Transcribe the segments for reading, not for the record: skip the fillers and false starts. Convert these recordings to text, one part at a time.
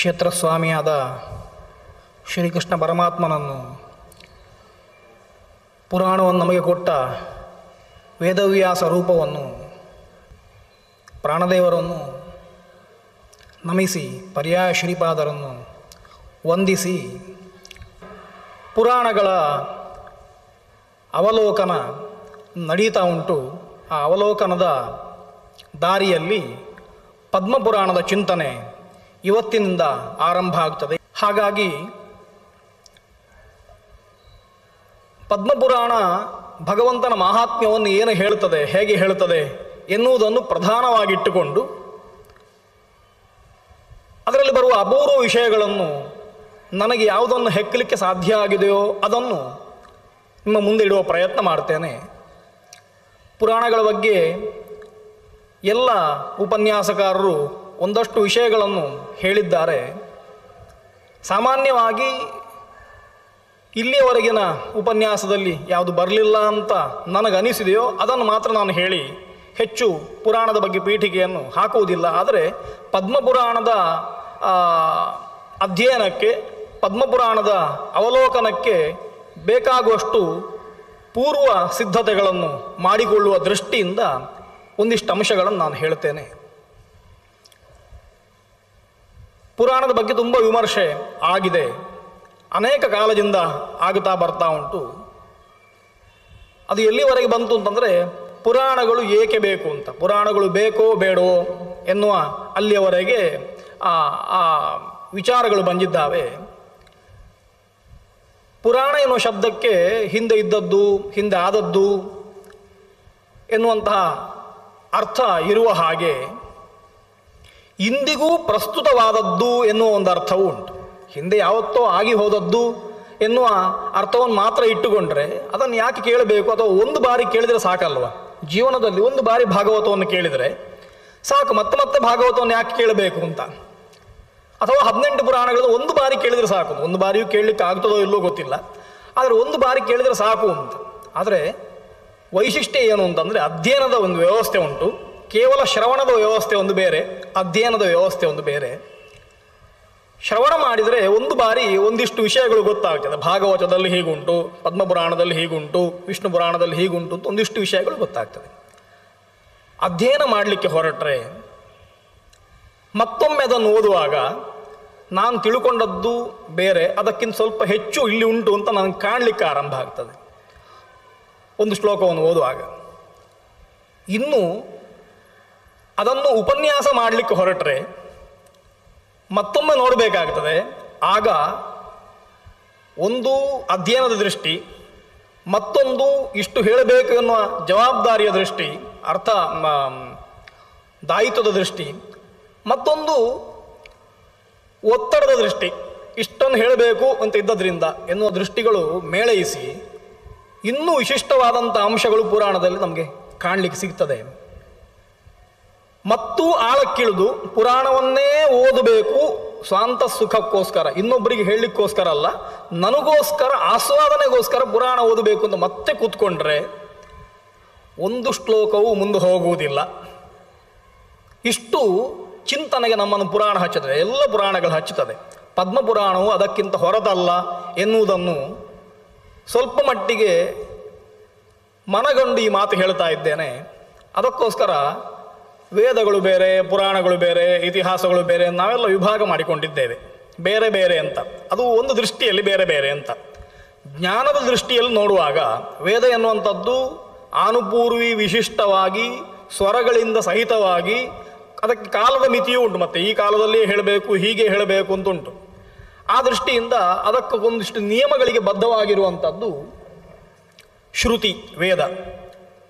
ಕ್ಷೇತ್ರಸ್ವಾಮಿಯಾದ ಶ್ರೀಕೃಷ್ಣ ಪರಮಾತ್ಮನನ್ನು, ಪುರಾಣವನ್ನು ನಮಗೆ ಕೊಟ್ಟ ವೇದವ್ಯಾಸ ರೂಪವನ್ನು, ಪ್ರಾಣದೇವರನ್ನು ನಮಿಸಿ ಪರ್ಯಾಯ ಶ್ರೀಪಾದರನ್ನು ವಂದಿಸಿ ಪುರಾಣಗಳ ಅವಲೋಕನ ನಡೀತಾ ಉಂಟು. ಆ ಅವಲೋಕನದ ದಾರಿಯಲ್ಲಿ ಪದ್ಮಪುರಾಣದ ಚಿಂತನೆ ಇವತ್ತಿನಿಂದ ಆರಂಭ ಆಗ್ತದೆ. ಹಾಗಾಗಿ ಪದ್ಮಪುರಾಣ ಭಗವಂತನ ಮಹಾತ್ಮ್ಯವನ್ನು ಏನು ಹೇಳುತ್ತದೆ, ಹೇಗೆ ಹೇಳುತ್ತದೆ ಎನ್ನುವುದನ್ನು ಪ್ರಧಾನವಾಗಿಟ್ಟುಕೊಂಡು ಅದರಲ್ಲಿ ಬರುವ ಅಪೂರ್ವ ವಿಷಯಗಳನ್ನು ನನಗೆ ಯಾವುದನ್ನು ಹೆಕ್ಕಲಿಕ್ಕೆ ಸಾಧ್ಯ ಆಗಿದೆಯೋ ಅದನ್ನು ನಿಮ್ಮ ಮುಂದೆ ಇಡುವ ಪ್ರಯತ್ನ ಮಾಡ್ತೇನೆ. ಪುರಾಣಗಳ ಬಗ್ಗೆ ಎಲ್ಲ ಉಪನ್ಯಾಸಕಾರರು ಒಂದಷ್ಟು ವಿಷಯಗಳನ್ನು ಹೇಳಿದ್ದಾರೆ. ಸಾಮಾನ್ಯವಾಗಿ ಇಲ್ಲಿಯವರೆಗಿನ ಉಪನ್ಯಾಸದಲ್ಲಿ ಯಾವುದು ಬರಲಿಲ್ಲ ಅಂತ ನನಗನಿಸಿದೆಯೋ ಅದನ್ನು ಮಾತ್ರ ನಾನು ಹೇಳಿ ಹೆಚ್ಚು ಪುರಾಣದ ಬಗ್ಗೆ ಪೀಠಿಕೆಯನ್ನು ಹಾಕುವುದಿಲ್ಲ. ಆದರೆ ಪದ್ಮಪುರಾಣದ ಅಧ್ಯಯನಕ್ಕೆ, ಪದ್ಮಪುರಾಣದ ಅವಲೋಕನಕ್ಕೆ ಬೇಕಾಗುವಷ್ಟು ಪೂರ್ವ ಸಿದ್ಧತೆಗಳನ್ನು ಮಾಡಿಕೊಳ್ಳುವ ದೃಷ್ಟಿಯಿಂದ ಒಂದಿಷ್ಟು ಅಂಶಗಳನ್ನು ನಾನು ಹೇಳ್ತೇನೆ. ಪುರಾಣದ ಬಗ್ಗೆ ತುಂಬ ವಿಮರ್ಶೆ ಆಗಿದೆ, ಅನೇಕ ಕಾಲದಿಂದ ಆಗುತ್ತಾ ಬರ್ತಾ ಉಂಟು. ಅದು ಎಲ್ಲಿವರೆಗೆ ಬಂತು ಅಂತಂದರೆ, ಪುರಾಣಗಳು ಏಕೆ ಬೇಕು ಅಂತ, ಪುರಾಣಗಳು ಬೇಕೋ ಬೇಡೋ ಎನ್ನುವ ಅಲ್ಲಿಯವರೆಗೆ ಆ ವಿಚಾರಗಳು ಬಂದಿದ್ದಾವೆ. ಪುರಾಣ ಎನ್ನುವ ಶಬ್ದಕ್ಕೆ ಹಿಂದೆ ಇದ್ದದ್ದು, ಹಿಂದೆ ಆದದ್ದು ಎನ್ನುವಂತಹ ಅರ್ಥ ಇರುವ ಹಾಗೆ ಇಂದಿಗೂ ಪ್ರಸ್ತುತವಾದದ್ದು ಎನ್ನುವ ಒಂದು ಅರ್ಥವೂ ಉಂಟು. ಹಿಂದೆ ಯಾವತ್ತೋ ಆಗಿ ಹೋದದ್ದು ಎನ್ನುವ ಅರ್ಥವನ್ನು ಮಾತ್ರ ಇಟ್ಟುಕೊಂಡ್ರೆ ಅದನ್ನು ಯಾಕೆ ಕೇಳಬೇಕು? ಅಥವಾ ಒಂದು ಬಾರಿ ಕೇಳಿದರೆ ಸಾಕಲ್ವ? ಜೀವನದಲ್ಲಿ ಒಂದು ಬಾರಿ ಭಾಗವತವನ್ನು ಕೇಳಿದರೆ ಸಾಕು, ಮತ್ತೆ ಮತ್ತೆ ಭಾಗವತವನ್ನು ಯಾಕೆ ಕೇಳಬೇಕು ಅಂತ. ಅಥವಾ 18 ಪುರಾಣಗಳನ್ನು ಒಂದು ಬಾರಿ ಕೇಳಿದರೆ ಸಾಕು. ಒಂದು ಬಾರಿಯೂ ಕೇಳಲಿಕ್ಕೆ ಆಗ್ತದೋ ಇಲ್ಲೋ ಗೊತ್ತಿಲ್ಲ, ಆದರೆ ಒಂದು ಬಾರಿ ಕೇಳಿದರೆ ಸಾಕು ಅಂತ. ಆದರೆ ವೈಶಿಷ್ಟ್ಯ ಏನು ಅಂತಂದರೆ, ಅಧ್ಯಯನದ ಒಂದು ವ್ಯವಸ್ಥೆ ಉಂಟು. ಕೇವಲ ಶ್ರವಣದ ವ್ಯವಸ್ಥೆ ಒಂದು ಬೇರೆ, ಅಧ್ಯಯನದ ವ್ಯವಸ್ಥೆ ಒಂದು ಬೇರೆ. ಶ್ರವಣ ಮಾಡಿದರೆ ಒಂದು ಬಾರಿ ಒಂದಿಷ್ಟು ವಿಷಯಗಳು ಗೊತ್ತಾಗ್ತದೆ. ಭಾಗವತದಲ್ಲಿ ಹೀಗುಂಟು, ಪದ್ಮಪುರಾಣದಲ್ಲಿ ಹೀಗುಂಟು, ವಿಷ್ಣು ಪುರಾಣದಲ್ಲಿ ಹೀಗುಂಟು ಅಂತ ಒಂದಿಷ್ಟು ವಿಷಯಗಳು ಗೊತ್ತಾಗ್ತದೆ. ಅಧ್ಯಯನ ಮಾಡಲಿಕ್ಕೆ ಹೊರಟ್ರೆ ಮತ್ತೊಮ್ಮೆ ಅದನ್ನು ಓದುವಾಗ ನಾನು ತಿಳ್ಕೊಂಡದ್ದು ಬೇರೆ, ಅದಕ್ಕಿಂತ ಸ್ವಲ್ಪ ಹೆಚ್ಚು ಇಲ್ಲಿ ಉಂಟು ಅಂತ ನನಗೆ ಕಾಣಲಿಕ್ಕೆ ಆರಂಭ ಆಗ್ತದೆ ಒಂದು ಶ್ಲೋಕವನ್ನು ಓದುವಾಗ. ಇನ್ನು ಅದನ್ನು ಉಪನ್ಯಾಸ ಮಾಡಲಿಕ್ಕೆ ಹೊರಟ್ರೆ ಮತ್ತೊಮ್ಮೆ ನೋಡಬೇಕಾಗ್ತದೆ. ಆಗ ಒಂದು ಅಧ್ಯಯನದ ದೃಷ್ಟಿ, ಮತ್ತೊಂದು ಇಷ್ಟು ಹೇಳಬೇಕು ಎನ್ನುವ ಜವಾಬ್ದಾರಿಯ ದೃಷ್ಟಿ, ಅರ್ಥ ದಾಯಿತ್ವದ ದೃಷ್ಟಿ, ಮತ್ತೊಂದು ಒತ್ತಡದ ದೃಷ್ಟಿ, ಇಷ್ಟನ್ನು ಹೇಳಬೇಕು ಅಂತ ಇದ್ದದ್ರಿಂದ ಎನ್ನುವ ದೃಷ್ಟಿಗಳು ಮೇಳೈಸಿ ಇನ್ನೂ ವಿಶಿಷ್ಟವಾದಂಥ ಅಂಶಗಳು ಪುರಾಣದಲ್ಲಿ ನಮಗೆ ಕಾಣಲಿಕ್ಕೆ ಸಿಗ್ತದೆ. ಮತ್ತು ಆಳಕ್ಕಿಳಿದು ಪುರಾಣವನ್ನೇ ಓದಬೇಕು ಸ್ವಂತ ಸುಖಕ್ಕೋಸ್ಕರ, ಇನ್ನೊಬ್ಬರಿಗೆ ಹೇಳಲಿಕ್ಕೋಸ್ಕರ ಅಲ್ಲ, ನನಗೋಸ್ಕರ ಆಸ್ವಾದನೆಗೋಸ್ಕರ ಪುರಾಣ ಓದಬೇಕು ಅಂತ ಮತ್ತೆ ಕೂತ್ಕೊಂಡ್ರೆ ಒಂದು ಶ್ಲೋಕವು ಮುಂದೆ ಹೋಗುವುದಿಲ್ಲ. ಇಷ್ಟು ಚಿಂತನೆಗೆ ನಮ್ಮನ್ನು ಪುರಾಣ ಹಚ್ಚುತ್ತದೆ, ಎಲ್ಲ ಪುರಾಣಗಳು ಹಚ್ಚುತ್ತದೆ. ಪದ್ಮಪುರಾಣವು ಅದಕ್ಕಿಂತ ಹೊರದಲ್ಲ ಎನ್ನುವುದನ್ನು ಸ್ವಲ್ಪ ಮಟ್ಟಿಗೆ ಮನಗಂಡು ಈ ಮಾತು ಹೇಳ್ತಾ ಇದ್ದೇನೆ. ಅದಕ್ಕೋಸ್ಕರ ವೇದಗಳು ಬೇರೆ, ಪುರಾಣಗಳು ಬೇರೆ, ಇತಿಹಾಸಗಳು ಬೇರೆ, ನಾವೆಲ್ಲ ವಿಭಾಗ ಮಾಡಿಕೊಂಡಿದ್ದೇವೆ ಬೇರೆ ಬೇರೆ ಅಂತ. ಅದು ಒಂದು ದೃಷ್ಟಿಯಲ್ಲಿ ಬೇರೆ ಬೇರೆ ಅಂತ. ಜ್ಞಾನದ ದೃಷ್ಟಿಯಲ್ಲಿ ನೋಡುವಾಗ ವೇದ ಎನ್ನುವಂಥದ್ದು ಆನುಪೂರ್ವಿ ವಿಶಿಷ್ಟವಾಗಿ ಸ್ವರಗಳಿಂದ ಸಹಿತವಾಗಿ, ಅದಕ್ಕೆ ಕಾಲದ ಮಿತಿಯೂ ಉಂಟು. ಮತ್ತು ಈ ಕಾಲದಲ್ಲಿ ಹೇಳಬೇಕು, ಹೀಗೆ ಹೇಳಬೇಕು ಅಂತ ಉಂಟು. ಆ ದೃಷ್ಟಿಯಿಂದ ಅದಕ್ಕೆ ಒಂದಿಷ್ಟು ನಿಯಮಗಳಿಗೆ ಬದ್ಧವಾಗಿರುವಂಥದ್ದು ಶ್ರುತಿ, ವೇದ.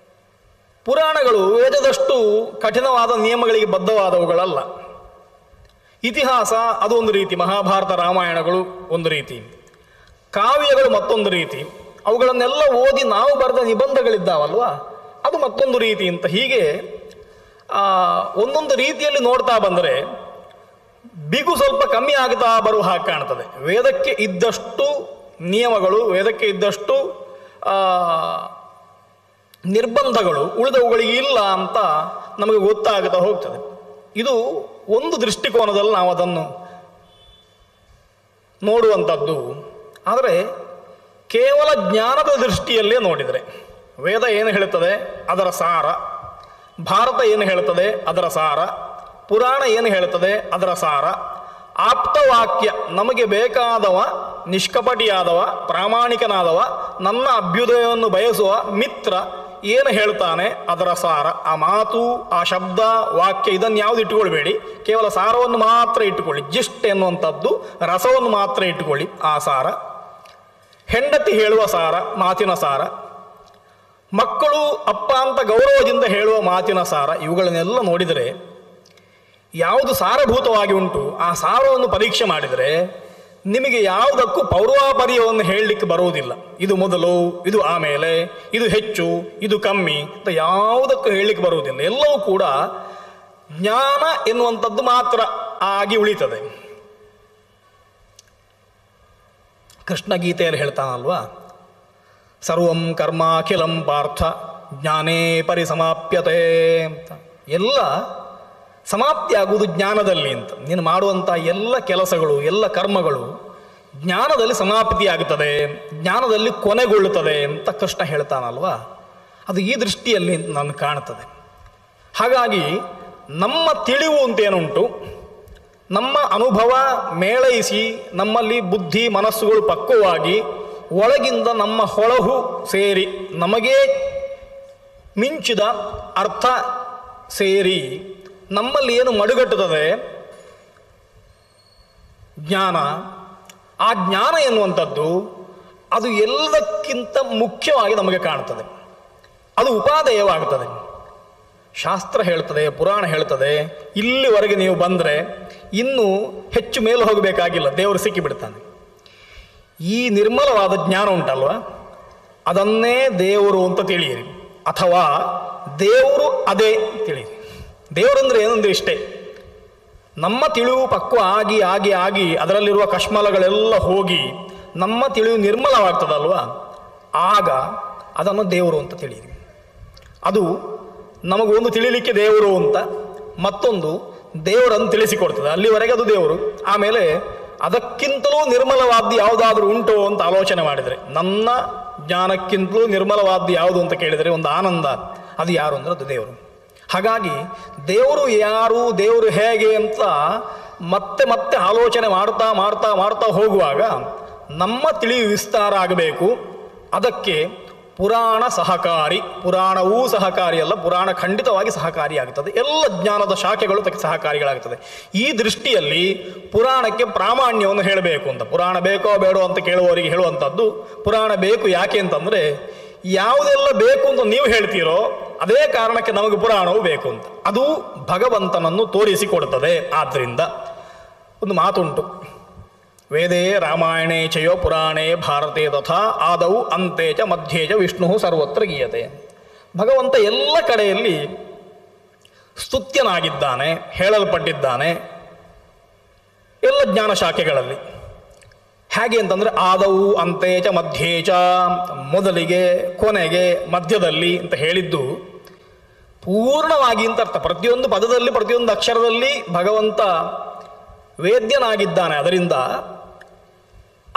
ಪುರಾಣಗಳು ವೇದದಷ್ಟು ಕಠಿಣವಾದ ನಿಯಮಗಳಿಗೆ ಬದ್ಧವಾದವುಗಳಲ್ಲ. ಇತಿಹಾಸ ಅದು ಒಂದು ರೀತಿ, ಮಹಾಭಾರತ ರಾಮಾಯಣಗಳು ಒಂದು ರೀತಿ, ಕಾವ್ಯಗಳು ಮತ್ತೊಂದು ರೀತಿ, ಅವುಗಳನ್ನೆಲ್ಲ ಓದಿ ನಾವು ಬರೆದ ನಿಬಂಧಗಳಿದ್ದಾವಲ್ವ ಅದು ಮತ್ತೊಂದು ರೀತಿ ಅಂತ. ಹೀಗೆ ಒಂದೊಂದು ರೀತಿಯಲ್ಲಿ ನೋಡ್ತಾ ಬಂದರೆ ಬಿಗು ಸ್ವಲ್ಪ ಕಮ್ಮಿ ಆಗ್ತಾ ಬರುವ ಹಾಗೆ ಕಾಣ್ತದೆ. ವೇದಕ್ಕೆ ಇದ್ದಷ್ಟು ನಿಯಮಗಳು, ವೇದಕ್ಕೆ ಇದ್ದಷ್ಟು ನಿರ್ಬಂಧಗಳು ಉಳಿದವುಗಳಿಗೆ ಇಲ್ಲ ಅಂತ ನಮಗೆ ಗೊತ್ತಾಗುತ್ತಾ ಹೋಗ್ತದೆ. ಇದು ಒಂದು ದೃಷ್ಟಿಕೋನದಲ್ಲಿ ನಾವು ಅದನ್ನು ನೋಡುವಂಥದ್ದು. ಆದರೆ ಕೇವಲ ಜ್ಞಾನದ ದೃಷ್ಟಿಯಲ್ಲೇ ನೋಡಿದರೆ ವೇದ ಏನು ಹೇಳುತ್ತದೆ ಅದರ ಸಾರ, ಭಾರತ ಏನು ಹೇಳುತ್ತದೆ ಅದರ ಸಾರ, ಪುರಾಣ ಏನು ಹೇಳುತ್ತದೆ ಅದರ ಸಾರ, ಆಪ್ತವಾಕ್ಯ ನಮಗೆ ಬೇಕಾದವ, ನಿಷ್ಕಪಟಿಯಾದವ, ಪ್ರಾಮಾಣಿಕನಾದವ, ನನ್ನ ಅಭ್ಯುದಯವನ್ನು ಬಯಸುವ ಮಿತ್ರ ಏನು ಹೇಳ್ತಾನೆ ಅದರ ಸಾರ. ಆ ಮಾತು, ಆ ಶಬ್ದ, ವಾಕ್ಯ ಇದನ್ನು ಯಾವುದು ಇಟ್ಟುಕೊಳ್ಬೇಡಿ, ಕೇವಲ ಸಾರವನ್ನು ಮಾತ್ರ ಇಟ್ಟುಕೊಳ್ಳಿ. ಜಿಸ್ಟ್ ಎನ್ನುವಂಥದ್ದು ರಸವನ್ನು ಮಾತ್ರ ಇಟ್ಟುಕೊಳ್ಳಿ, ಆ ಸಾರ. ಹೆಂಡತಿ ಹೇಳುವ ಸಾರ, ಮಾತಿನ ಸಾರ. ಮಕ್ಕಳು ಅಪ್ಪ ಅಂತ ಗೌರವದಿಂದ ಹೇಳುವ ಮಾತಿನ ಸಾರ. ಇವುಗಳನ್ನೆಲ್ಲ ನೋಡಿದರೆ ಯಾವುದು ಸಾರಭೂತವಾಗಿ ಉಂಟು ಆ ಸಾರವನ್ನು ಪರೀಕ್ಷೆ ಮಾಡಿದರೆ ನಿಮಗೆ ಯಾವುದಕ್ಕೂ ಪೌರ್ವಾಪರ್ಯವನ್ನು ಹೇಳಲಿಕ್ಕೆ ಬರುವುದಿಲ್ಲ. ಇದು ಮೊದಲು, ಇದು ಆಮೇಲೆ, ಇದು ಹೆಚ್ಚು, ಇದು ಕಮ್ಮಿ ಅಂತ ಯಾವುದಕ್ಕೂ ಹೇಳಲಿಕ್ಕೆ ಬರುವುದಿಲ್ಲ. ಎಲ್ಲವೂ ಕೂಡ ಜ್ಞಾನ ಎನ್ನುವಂಥದ್ದು ಮಾತ್ರ ಆಗಿ ಉಳಿತದೆ. ಕೃಷ್ಣ ಗೀತೆಯಲ್ಲಿ ಹೇಳ್ತಾನಲ್ವಾ, ಸರ್ವಂ ಕರ್ಮಾಖಿಲಂ ಪಾರ್ಥ ಜ್ಞಾನೇ ಪರಿಸಮಾಪ್ಯತೆ ಅಂತ. ಎಲ್ಲ ಸಮಾಪ್ತಿಯಾಗುವುದು ಜ್ಞಾನದಲ್ಲಿ ಅಂತ. ನೀನು ಮಾಡುವಂಥ ಎಲ್ಲ ಕೆಲಸಗಳು, ಎಲ್ಲ ಕರ್ಮಗಳು ಜ್ಞಾನದಲ್ಲಿ ಸಮಾಪ್ತಿಯಾಗುತ್ತದೆ, ಜ್ಞಾನದಲ್ಲಿ ಕೊನೆಗೊಳ್ಳುತ್ತದೆ ಅಂತ ಕೃಷ್ಣ ಹೇಳ್ತಾನಲ್ವಾ. ಅದು ಈ ದೃಷ್ಟಿಯಲ್ಲಿ ನನಗೆ ಕಾಣುತ್ತದೆ. ಹಾಗಾಗಿ ನಮ್ಮ ತಿಳಿವು ಅಂತೇನುಂಟು, ನಮ್ಮ ಅನುಭವ ಮೇಳೈಸಿ ನಮ್ಮಲ್ಲಿ ಬುದ್ಧಿ ಮನಸ್ಸುಗಳು ಪಕ್ವವಾಗಿ ಒಳಗಿಂದ ನಮ್ಮ ಹೊಳಹು ಸೇರಿ ನಮಗೇ ಮಿಂಚಿದ ಅರ್ಥ ಸೇರಿ ನಮ್ಮಲ್ಲಿ ಏನು ಮಡುಗಟ್ಟುತ್ತದೆ ಜ್ಞಾನ. ಆ ಜ್ಞಾನ ಎನ್ನುವಂಥದ್ದು ಅದು ಎಲ್ಲದಕ್ಕಿಂತ ಮುಖ್ಯವಾಗಿ ನಮಗೆ ಕಾಣುತ್ತದೆ. ಅದು ಉಪಾದೇಯವಾಗುತ್ತದೆ. ಶಾಸ್ತ್ರ ಹೇಳ್ತದೆ, ಪುರಾಣ ಹೇಳ್ತದೆ, ಇಲ್ಲಿವರೆಗೆ ನೀವು ಬಂದರೆ ಇನ್ನೂ ಹೆಚ್ಚು ಮೇಲೆ ಹೋಗಬೇಕಾಗಿಲ್ಲ, ದೇವರು ಸಿಕ್ಕಿಬಿಡ್ತಾನೆ. ಈ ನಿರ್ಮಲವಾದ ಜ್ಞಾನ ಉಂಟಲ್ವ, ಅದನ್ನೇ ದೇವರು ಅಂತ ತಿಳಿಯಿರಿ, ಅಥವಾ ದೇವರು ಅದೇ ತಿಳಿಯಿರಿ. ದೇವರಂದ್ರೆ ಏನಂದ್ರೆ ಇಷ್ಟೇ, ನಮ್ಮ ತಿಳಿವು ಪಕ್ವ ಆಗಿ ಆಗಿ ಆಗಿ ಅದರಲ್ಲಿರುವ ಕಶ್ಮಲಗಳೆಲ್ಲ ಹೋಗಿ ನಮ್ಮ ತಿಳಿವು ನಿರ್ಮಲವಾಗ್ತದಲ್ವ, ಆಗ ಅದನ್ನು ದೇವರು ಅಂತ ತಿಳಿಯಿರಿ. ಅದು ನಮಗೊಂದು ತಿಳಿಲಿಕ್ಕೆ ದೇವರು ಅಂತ, ಮತ್ತೊಂದು ದೇವರನ್ನು ತಿಳಿಸಿಕೊಡ್ತದೆ. ಅಲ್ಲಿವರೆಗೆ ಅದು ದೇವರು. ಆಮೇಲೆ ಅದಕ್ಕಿಂತಲೂ ನಿರ್ಮಲವಾದ್ದು ಯಾವುದಾದ್ರೂ ಉಂಟೋ ಅಂತ ಆಲೋಚನೆ ಮಾಡಿದರೆ, ನನ್ನ ಜ್ಞಾನಕ್ಕಿಂತಲೂ ನಿರ್ಮಲವಾದ್ದು ಯಾವುದು ಅಂತ ಕೇಳಿದರೆ ಒಂದು ಆನಂದ. ಅದು ಯಾರು ಅಂದರೆ ಅದು ದೇವರು. ಹಾಗಾಗಿ ದೇವರು ಯಾರು, ದೇವರು ಹೇಗೆ ಅಂತ ಮತ್ತೆ ಮತ್ತೆ ಆಲೋಚನೆ ಮಾಡ್ತಾ ಮಾಡ್ತಾ ಮಾಡ್ತಾ ಹೋಗುವಾಗ ನಮ್ಮ ತಿಳಿವು ವಿಸ್ತಾರ ಆಗಬೇಕು. ಅದಕ್ಕೆ ಪುರಾಣ ಸಹಕಾರಿ. ಪುರಾಣವೂ ಸಹಕಾರಿಯಲ್ಲ, ಪುರಾಣ ಖಂಡಿತವಾಗಿ ಸಹಕಾರಿಯಾಗುತ್ತದೆ. ಎಲ್ಲ ಜ್ಞಾನದ ಶಾಖೆಗಳು ಅದಕ್ಕೆ ಸಹಕಾರಿಗಳಾಗ್ತದೆ. ಈ ದೃಷ್ಟಿಯಲ್ಲಿ ಪುರಾಣಕ್ಕೆ ಪ್ರಾಮಾಣ್ಯವನ್ನು ಹೇಳಬೇಕು ಅಂತ. ಪುರಾಣ ಬೇಕೋ ಬೇಡೋ ಅಂತ ಕೇಳುವವರಿಗೆ ಹೇಳುವಂಥದ್ದು, ಪುರಾಣ ಬೇಕು ಯಾಕೆ ಅಂತಂದರೆ ಯಾವುದೆಲ್ಲ ಬೇಕು ಅಂತ ನೀವು ಹೇಳ್ತೀರೋ ಅದೇ ಕಾರಣಕ್ಕೆ ನಮಗೆ ಪುರಾಣವು ಬೇಕು ಅಂತ. ಅದು ಭಗವಂತನನ್ನು ತೋರಿಸಿಕೊಡುತ್ತದೆ. ಆದ್ದರಿಂದ ಒಂದು ಮಾತುಂಟು, ವೇದೇ ರಾಮಾಯಣೇ ಚಯೋ ಪುರಾಣೇ ಭಾರತೇ ತಥಾ ಆದೌ ಅಂತೆ ಚ ಮಧ್ಯೆ ಚ ವಿಷ್ಣು ಸರ್ವತ್ರ ಗೀಯತೆ. ಭಗವಂತ ಎಲ್ಲ ಕಡೆಯಲ್ಲಿ ಸ್ತುತ್ಯನಾಗಿದ್ದಾನೆ, ಹೇಳಲ್ಪಟ್ಟಿದ್ದಾನೆ ಎಲ್ಲ ಜ್ಞಾನ ಶಾಖೆಗಳಲ್ಲಿ. ಹೇಗೆ ಅಂತಂದರೆ ಆದವು ಅಂತೆ ಚ ಮಧ್ಯೆ ಚ, ಮೊದಲಿಗೆ ಕೊನೆಗೆ ಮಧ್ಯದಲ್ಲಿ ಅಂತ ಹೇಳಿದ್ದು ಪೂರ್ಣವಾಗಿ ಅಂತ ಅರ್ಥ. ಪ್ರತಿಯೊಂದು ಪದದಲ್ಲಿ ಪ್ರತಿಯೊಂದು ಅಕ್ಷರದಲ್ಲಿ ಭಗವಂತ ವೇದ್ಯನಾಗಿದ್ದಾನೆ ಅದರಿಂದ.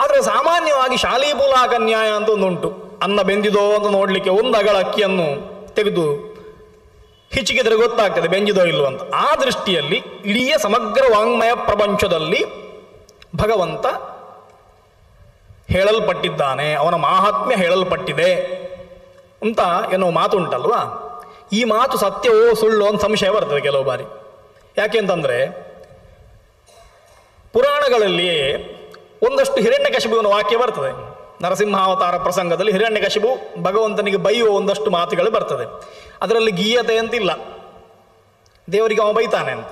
ಆದರೆ ಸಾಮಾನ್ಯವಾಗಿ ಶಾಲೀಪುಲಾಕ ನ್ಯಾಯ ಅಂತ ಒಂದುಂಟು. ಅನ್ನ ಬೆಂದಿದೋ ಅಂತ ನೋಡಲಿಕ್ಕೆ ಒಂದು ಅಗಳ ಅಕ್ಕಿಯನ್ನು ತೆಗೆದು ಹಿಚಿಕಿದ್ರೆ ಗೊತ್ತಾಗ್ತದೆ ಬೆಂದಿದೋ ಇಲ್ಲೋ ಅಂತ. ಆ ದೃಷ್ಟಿಯಲ್ಲಿ ಇಡೀ ಸಮಗ್ರ ವಾಂಗ್ಮಯ ಪ್ರಪಂಚದಲ್ಲಿ ಭಗವಂತ ಹೇಳಲ್ಪಟ್ಟಿದ್ದಾನೆ, ಅವನ ಮಾಹಾತ್ಮ್ಯ ಹೇಳಲ್ಪಟ್ಟಿದೆ ಅಂತ ಏನೋ ಮಾತುಂಟಲ್ವಾ. ಈ ಮಾತು ಸತ್ಯವೋ ಸುಳ್ಳು ಅಂತ ಸಂಶಯ ಬರ್ತದೆ ಕೆಲವು ಬಾರಿ. ಯಾಕೆ ಅಂತಂದರೆ ಪುರಾಣಗಳಲ್ಲಿಯೇ ಒಂದಷ್ಟು ಹಿರಣ್ಯಕಶಿಪುವಿನ ವಾಕ್ಯ ಬರ್ತದೆ. ನರಸಿಂಹಾವತಾರ ಪ್ರಸಂಗದಲ್ಲಿ ಹಿರಣ್ಯಕಶಿಪು ಭಗವಂತನಿಗೆ ಬೈಯುವ ಒಂದಷ್ಟು ಮಾತುಗಳು ಬರ್ತದೆ. ಅದರಲ್ಲಿ ಗೀಯತೆ ಅಂತಿಲ್ಲ, ದೇವರಿಗೆ ಅವ ಬೈತಾನೆ ಅಂತ.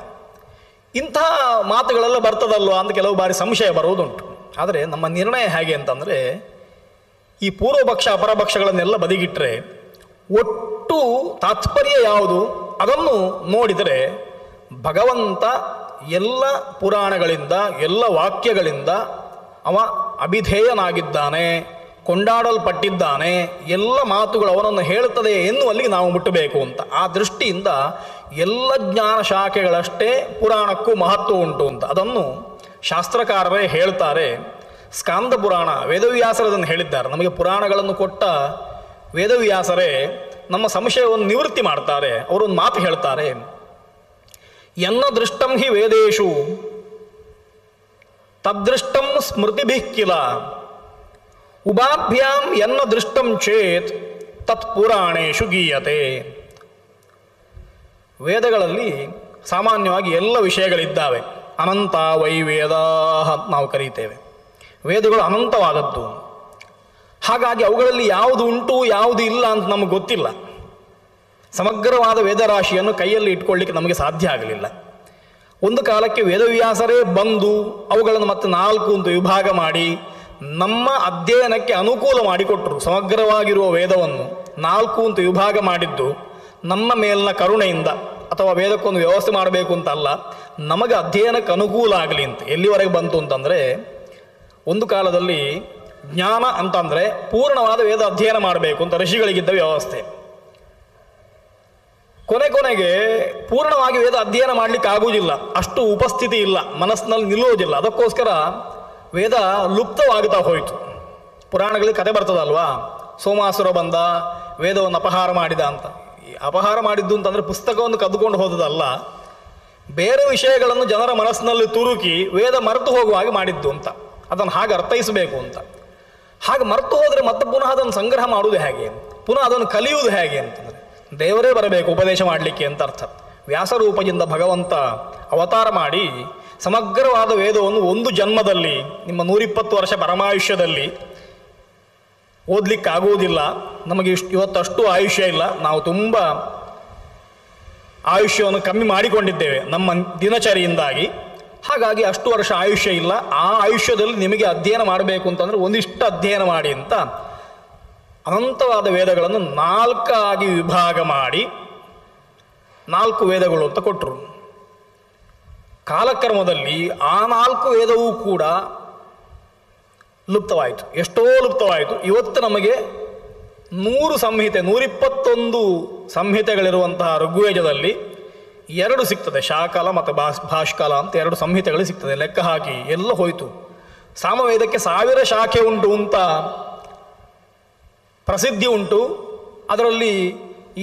ಇಂಥ ಮಾತುಗಳೆಲ್ಲ ಬರ್ತದಲ್ವಾ ಅಂತ ಕೆಲವು ಬಾರಿ ಸಂಶಯ ಬರುವುದುಂಟು. ಆದರೆ ನಮ್ಮ ನಿರ್ಣಯ ಹೇಗೆ ಅಂತಂದರೆ, ಈ ಪೂರ್ವಪಕ್ಷ ಅಪರಪಕ್ಷಗಳನ್ನೆಲ್ಲ ಬದಿಗಿಟ್ಟರೆ ಒಟ್ಟು ತಾತ್ಪರ್ಯ ಯಾವುದು ಅದನ್ನು ನೋಡಿದರೆ ಭಗವಂತ ಎಲ್ಲ ಪುರಾಣಗಳಿಂದ ಎಲ್ಲ ವಾಕ್ಯಗಳಿಂದ ಅವ ಅಭಿಧೇಯನಾಗಿದ್ದಾನೆ, ಕೊಂಡಾಡಲ್ಪಟ್ಟಿದ್ದಾನೆ. ಎಲ್ಲ ಮಾತುಗಳು ಅವನನ್ನು ಹೇಳುತ್ತದೆ ಎನ್ನುವಲ್ಲಿಗೆ ನಾವು ಮುಟ್ಟಬೇಕು ಅಂತ. ಆ ದೃಷ್ಟಿಯಿಂದ ಎಲ್ಲ ಜ್ಞಾನ ಶಾಖೆಗಳಷ್ಟೇ ಪುರಾಣಕ್ಕೂ ಮಹತ್ವ ಉಂಟು ಅಂತ ಅದನ್ನು ಶಾಸ್ತ್ರಕಾರರೇ ಹೇಳ್ತಾರೆ. ಸ್ಕಾಂದ ಪುರಾಣ ವೇದವ್ಯಾಸರದನ್ನು ಹೇಳಿದ್ದಾರೆ. ನಮಗೆ ಪುರಾಣಗಳನ್ನು ಕೊಟ್ಟ ವೇದವ್ಯಾಸರೇ ನಮ್ಮ ಸಂಶಯವನ್ನು ನಿವೃತ್ತಿ ಮಾಡ್ತಾರೆ. ಅವರೊಂದು ಮಾತು ಹೇಳ್ತಾರೆ, ಎನ್ನ ದೃಷ್ಟಂ ಹಿ ವೇದೇಶು ತದ್ದೃಷ್ಟಂ ಸ್ಮೃತಿಭಿಃ ಕಿಲ ಉಭಾಭ್ಯಾಂ ಎನ್ನ ದೃಷ್ಟಂ ಚೇತ್ ತತ್ ಪುರಾಣೇಶು ಗೀಯತೆ. ವೇದಗಳಲ್ಲಿ ಸಾಮಾನ್ಯವಾಗಿ ಎಲ್ಲ ವಿಷಯಗಳಿದ್ದಾವೆ. ಅನಂತ ವೈ ವೇದ ನಾವು ಕರೀತೇವೆ. ವೇದಗಳು ಅನಂತವಾದದ್ದು. ಹಾಗಾಗಿ ಅವುಗಳಲ್ಲಿ ಯಾವುದು ಉಂಟು ಯಾವುದು ಇಲ್ಲ ಅಂತ ನಮಗೆ ಗೊತ್ತಿಲ್ಲ. ಸಮಗ್ರವಾದ ವೇದರಾಶಿಯನ್ನು ಕೈಯಲ್ಲಿ ಇಟ್ಕೊಳ್ಳಿಕ್ಕೆ ನಮಗೆ ಸಾಧ್ಯ ಆಗಲಿಲ್ಲ. ಒಂದು ಕಾಲಕ್ಕೆ ವೇದವ್ಯಾಸರೇ ಬಂದು ಅವುಗಳನ್ನು ಮತ್ತೆ 4 ಅಂತ ವಿಭಾಗ ಮಾಡಿ ನಮ್ಮ ಅಧ್ಯಯನಕ್ಕೆ ಅನುಕೂಲ ಮಾಡಿಕೊಟ್ರು. ಸಮಗ್ರವಾಗಿರುವ ವೇದವನ್ನು 4 ಅಂತ ವಿಭಾಗ ಮಾಡಿದ್ದು ನಮ್ಮ ಮೇಲಿನ ಕರುಣೆಯಿಂದ, ಅಥವಾ ವೇದಕ್ಕೊಂದು ವ್ಯವಸ್ಥೆ ಮಾಡಬೇಕು ಅಂತಲ್ಲ, ನಮಗೆ ಅಧ್ಯಯನಕ್ಕೆ ಅನುಕೂಲ ಆಗಲಿ ಅಂತ. ಎಲ್ಲಿವರೆಗೆ ಬಂತು ಅಂತಂದರೆ, ಒಂದು ಕಾಲದಲ್ಲಿ ಜ್ಞಾನ ಅಂತಂದರೆ ಪೂರ್ಣವಾದ ವೇದ ಅಧ್ಯಯನ ಮಾಡಬೇಕು ಅಂತ ಋಷಿಗಳಿಗಿದ್ದ ವ್ಯವಸ್ಥೆ. ಕೊನೆಗೆ ಪೂರ್ಣವಾಗಿ ವೇದ ಅಧ್ಯಯನ ಮಾಡಲಿಕ್ಕೆ ಆಗುವುದಿಲ್ಲ, ಅಷ್ಟು ಉಪಸ್ಥಿತಿ ಇಲ್ಲ, ಮನಸ್ಸಿನಲ್ಲಿ ನಿಲ್ಲುವುದಿಲ್ಲ. ಅದಕ್ಕೋಸ್ಕರ ವೇದ ಲುಪ್ತವಾಗುತ್ತಾ ಹೋಯಿತು. ಪುರಾಣಗಳಿಗೆ ಕತೆ ಬರ್ತದಲ್ವಾ, ಸೋಮಾಸುರ ಬಂದ ವೇದವನ್ನು ಅಪಹಾರ ಮಾಡಿದ ಅಂತ. ಅಪಹಾರ ಮಾಡಿದ್ದು ಅಂತಂದರೆ ಪುಸ್ತಕವನ್ನು ಕದ್ದುಕೊಂಡು ಹೋದದಲ್ಲ, ಬೇರೆ ವಿಷಯಗಳನ್ನು ಜನರ ಮನಸ್ಸಿನಲ್ಲಿ ತುರುಕಿ ವೇದ ಮರೆತು ಹೋಗುವ ಹಾಗೆ ಮಾಡಿದ್ದು ಅಂತ. ಅದನ್ನು ಹಾಗೆ ಅರ್ಥೈಸಬೇಕು ಅಂತ. ಹಾಗೆ ಮರೆತು ಹೋದರೆ ಮತ್ತೆ ಪುನಃ ಅದನ್ನು ಸಂಗ್ರಹ ಮಾಡುವುದು ಹೇಗೆ, ಪುನಃ ಅದನ್ನು ಕಲಿಯುವುದು ಹೇಗೆ ಅಂತಂದರೆ ದೇವರೇ ಬರಬೇಕು ಉಪದೇಶ ಮಾಡಲಿಕ್ಕೆ ಅಂತ ಅರ್ಥ. ವ್ಯಾಸರೂಪದಿಂದ ಭಗವಂತ ಅವತಾರ ಮಾಡಿ ಸಮಗ್ರವಾದ ವೇದವನ್ನು ಒಂದು ಜನ್ಮದಲ್ಲಿ, ನಿಮ್ಮ 120 ವರ್ಷ ಪರಮಾಯುಷ್ಯದಲ್ಲಿ ಓದಲಿಕ್ಕಾಗುವುದಿಲ್ಲ. ನಮಗೆ ಇವತ್ತಷ್ಟು ಆಯುಷ್ಯ ಇಲ್ಲ, ನಾವು ತುಂಬ ಆಯುಷ್ಯವನ್ನು ಕಮ್ಮಿ ಮಾಡಿಕೊಂಡಿದ್ದೇವೆ ನಮ್ಮ ದಿನಚರಿಯಿಂದಾಗಿ. ಹಾಗಾಗಿ ಅಷ್ಟು ವರ್ಷ ಆಯುಷ್ಯ ಇಲ್ಲ. ಆ ಆಯುಷ್ಯದಲ್ಲಿ ನಿಮಗೆ ಅಧ್ಯಯನ ಮಾಡಬೇಕು ಅಂತಂದರೆ ಒಂದಿಷ್ಟು ಅಧ್ಯಯನ ಮಾಡಿ ಅಂತ ಅನಂತವಾದ ವೇದಗಳನ್ನು 4 ಆಗಿ ವಿಭಾಗ ಮಾಡಿ 4 ವೇದಗಳು ಅಂತ ಕೊಟ್ಟರು. ಕಾಲಕ್ರಮದಲ್ಲಿ ಆ 4 ವೇದವೂ ಕೂಡ ಲುಪ್ತವಾಯಿತು, ಎಷ್ಟೋ ಲುಪ್ತವಾಯಿತು. ಇವತ್ತು ನಮಗೆ 100 ಸಂಹಿತೆ, 121 ಸಂಹಿತೆಗಳಿರುವಂತಹ ಋಗ್ವೇದದಲ್ಲಿ 2 ಸಿಗ್ತದೆ, ಶಾಕಾಲ ಮತ್ತು ಭಾಷ್ಕಾಲ ಅಂತ 2 ಸಂಹಿತೆಗಳು ಸಿಗ್ತದೆ. ಲೆಕ್ಕ ಹಾಕಿ ಎಲ್ಲ ಹೋಯಿತು. ಸಾಮವೇದಕ್ಕೆ 1000 ಶಾಖೆ ಉಂಟು ಅಂತ ಪ್ರಸಿದ್ಧಿ ಉಂಟು. ಅದರಲ್ಲಿ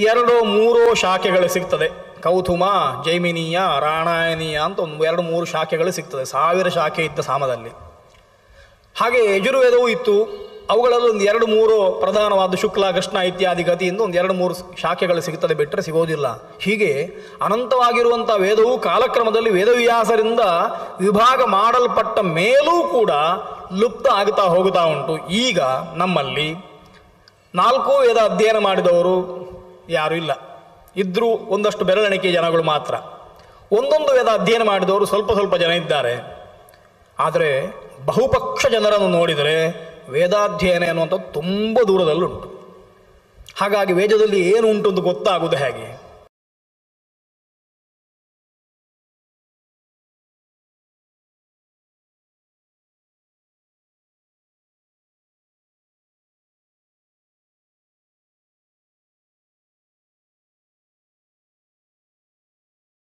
2-3 ಶಾಖೆಗಳು ಸಿಗ್ತದೆ. ಕೌತುಮ, ಜೈಮಿನೀಯ, ರಾಮಾಯಣೀಯ ಅಂತ 2-3 ಶಾಖೆಗಳು ಸಿಗ್ತದೆ 1000 ಶಾಖೆ ಇದ್ದ ಸಾಮದಲ್ಲಿ. ಹಾಗೆ ಯಜುರ್ವೇದವೂ ಇತ್ತು, ಅವುಗಳಲ್ಲಿ 2-3 ಪ್ರಧಾನವಾದ ಶುಕ್ಲ, ಕೃಷ್ಣ ಇತ್ಯಾದಿ ಗತಿಯಿಂದ 2-3 ಶಾಖೆಗಳು ಸಿಗ್ತದೆ, ಬಿಟ್ಟರೆ ಸಿಗೋದಿಲ್ಲ. ಹೀಗೆ ಅನಂತವಾಗಿರುವಂಥ ವೇದವು ಕಾಲಕ್ರಮದಲ್ಲಿ ವೇದವ್ಯಾಸರಿಂದ ವಿಭಾಗ ಮಾಡಲ್ಪಟ್ಟ ಮೇಲೂ ಕೂಡ ಲುಪ್ತ ಆಗುತ್ತಾ ಹೋಗುತ್ತಾ ಉಂಟು. ಈಗ ನಮ್ಮಲ್ಲಿ 4 ವೇದ ಅಧ್ಯಯನ ಮಾಡಿದವರು ಯಾರೂ ಇಲ್ಲ, ಇದ್ದರೂ ಒಂದಷ್ಟು ಬೆರಳೆಣಿಕೆ ಜನಗಳು ಮಾತ್ರ. ಒಂದೊಂದು ವೇದ ಅಧ್ಯಯನ ಮಾಡಿದವರು ಸ್ವಲ್ಪ ಜನ ಇದ್ದಾರೆ. ಆದರೆ ಬಹುಪಕ್ಷ ಜನರನ್ನು ನೋಡಿದರೆ ವೇದಾಧ್ಯಯನ ಅನ್ನುವಂಥದ್ದು ತುಂಬ ದೂರದಲ್ಲುಂಟು. ಹಾಗಾಗಿ ವೇದದಲ್ಲಿ ಏನು ಉಂಟು ಅಂತ ಗೊತ್ತಾಗುವುದು ಹೇಗೆ?